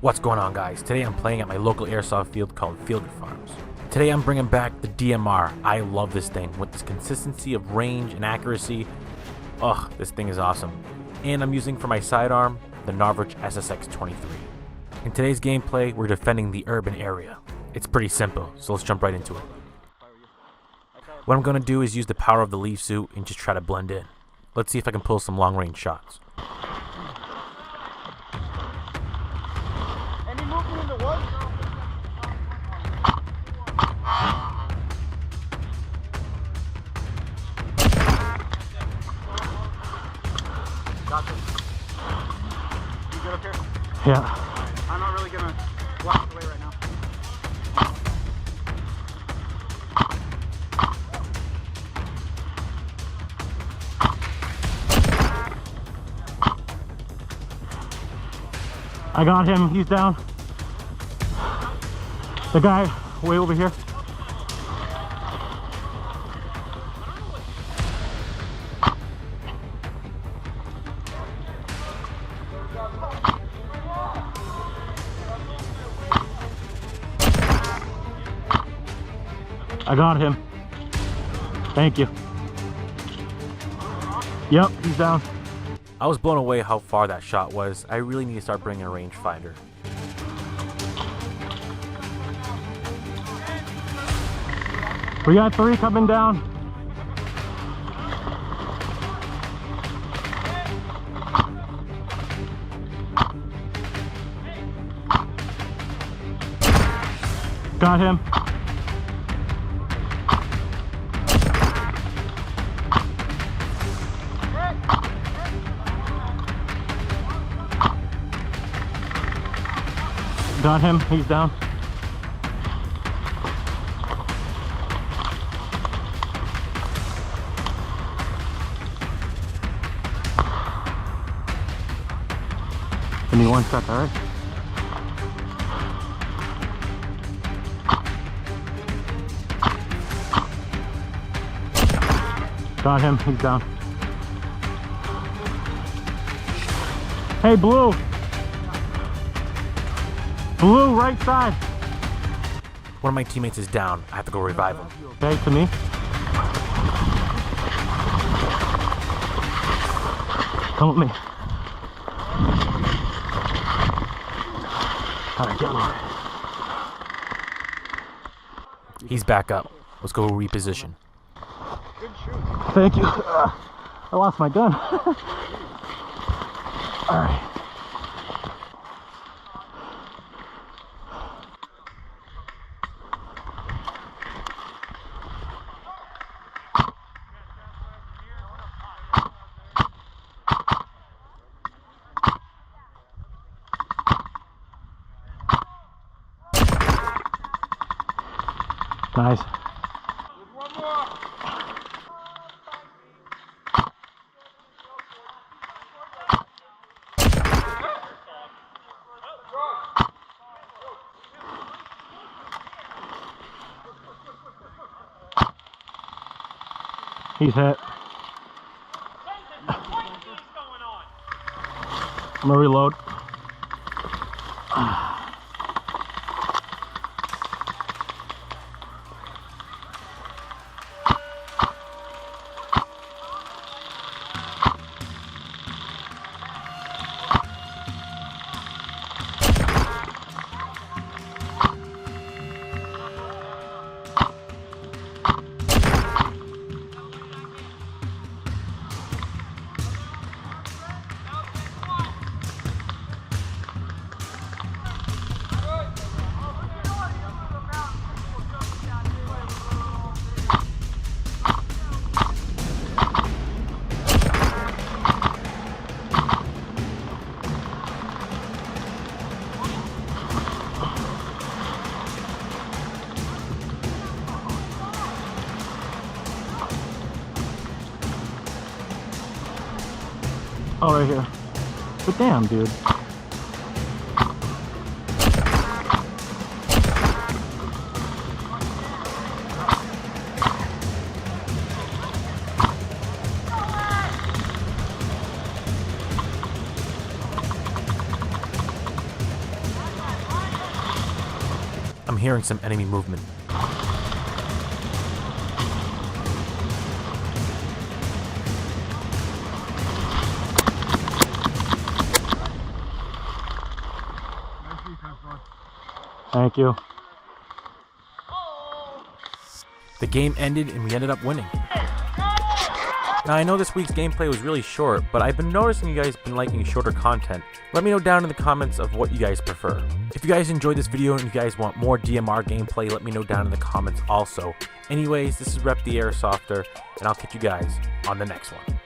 What's going on, guys? Today I'm playing at my local airsoft field called Field Farms. Today I'm bringing back the DMR. I love this thing with this consistency of range and accuracy. Ugh, this thing is awesome. And I'm using for my sidearm the Narvich SSX-23. In today's gameplay, we're defending the urban area. It's pretty simple, so let's jump right into it. What I'm going to do is use the power of the leaf suit and just try to blend in. Let's see if I can pull some long range shots. Any movement in the woods? Got this. You good up here? Yeah. I'm not really gonna block the way right now. I got him. He's down. The guy way over here. I got him. Thank you. Yep, he's down. I was blown away how far that shot was. I really need to start bringing a rangefinder. We got 3 coming down. Got him. Got him, he's down. Give me one sec, alright? Got him, he's down. Hey, Blue! Blue, right side. One of my teammates is down. I have to go revive him. Okay, to me. Come with me. Alright, get on. He's back up. Let's go reposition. Good shoot. Thank you. I lost my gun. Alright. Nice. One more. He's hit. I'm gonna reload. Oh, right here. But damn, dude. I'm hearing some enemy movement. Thank you. The game ended and we ended up winning. Now I know this week's gameplay was really short, but I've been noticing you guys have been liking shorter content. Let me know down in the comments of what you guys prefer. If you guys enjoyed this video and you guys want more DMR gameplay, let me know down in the comments also. Anyways, this is Rep the Airsofter, and I'll catch you guys on the next one.